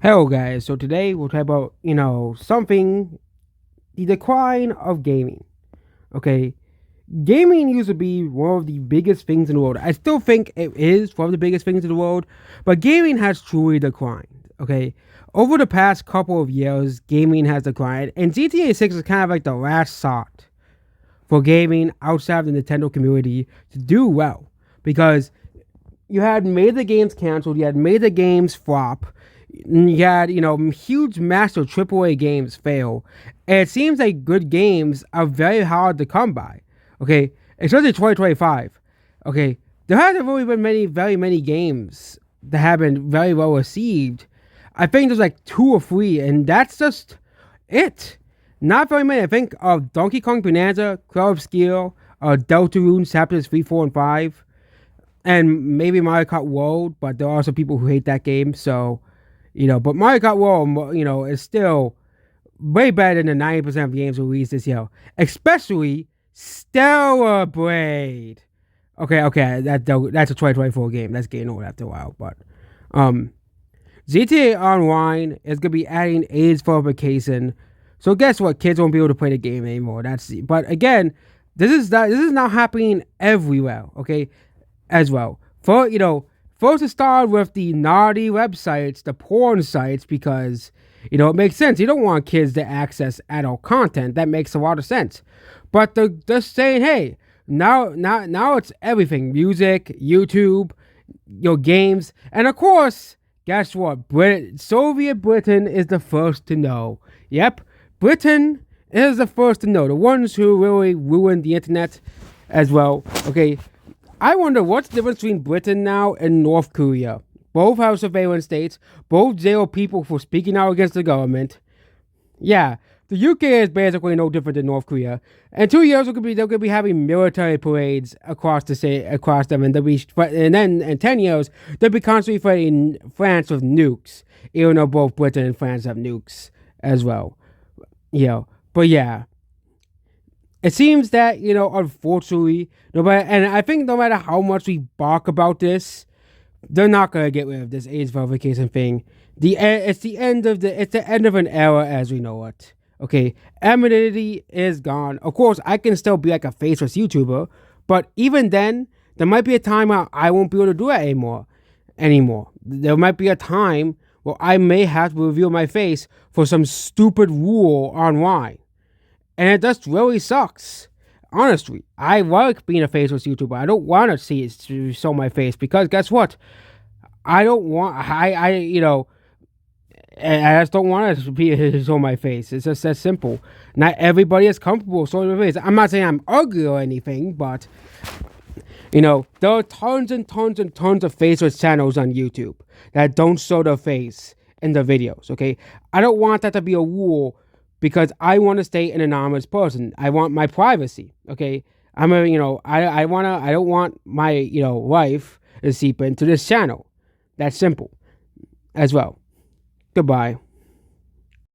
Hello guys, so today we'll talk about, something, the decline of gaming. Okay. Gaming used to be one of the biggest things in the world. I still think it is one of the biggest things in the world, but gaming has truly declined. Okay. Over the past couple of years, gaming has declined, and GTA 6 is kind of like the last shot for gaming outside of the Nintendo community to do well. Because you had made the games canceled, you had made the games flop, you had, huge, massive AAA games fail. And it seems like good games are very hard to come by. Okay, especially 2025. Okay, there hasn't really been very many games that have been very well received. I think there's like 2 or 3, and that's just it. Not very many. I think of Donkey Kong Bonanza, Club Obscure, Deltarune Chapters 3, 4, and 5, and maybe Mario Kart World, but there are also people who hate that game, so but Mario Kart World, is still way better than the 90% of games released this year. Especially Stellar Blade. Okay, that's a 2024 game. That's getting old after a while. But GTA Online is gonna be adding age verification. So guess what? Kids won't be able to play the game anymore. But again, this is now happening everywhere. Okay, as well. First it started with the naughty websites, the porn sites, because, it makes sense. You don't want kids to access adult content. That makes a lot of sense. But they're just saying, hey, now it's everything. Music, YouTube, your games. And of course, guess what? Soviet Britain is the first to know. Yep, Britain is the first to know. The ones who really ruined the internet as well. Okay, I wonder what's the difference between Britain now and North Korea. Both have surveillance states. Both jail people for speaking out against the government. Yeah, the UK is basically no different than North Korea. In 2 years, they're going to be having military parades across them, and then in 10 years, they'll be constantly fighting France with nukes, even though both Britain and France have nukes as well. But yeah. It seems that, unfortunately, and I think no matter how much we bark about this, they're not gonna get rid of this age verification thing. It's the end of an era as we know it. Okay, anonymity is gone. Of course, I can still be like a faceless YouTuber, but even then, there might be a time where I won't be able to do that anymore. There might be a time where I may have to reveal my face for some stupid rule online. And it just really sucks. Honestly, I like being a faceless YouTuber. I don't want to show my face, because guess what? I just don't want to show my face. It's just that simple. Not everybody is comfortable showing their face. I'm not saying I'm ugly or anything, but there are tons and tons and tons of faceless channels on YouTube that don't show their face in the videos. Okay, I don't want that to be a rule, because I want to stay an anonymous person. I want my privacy. Okay, I don't want my life to seep into this channel. That's simple, as well. Goodbye.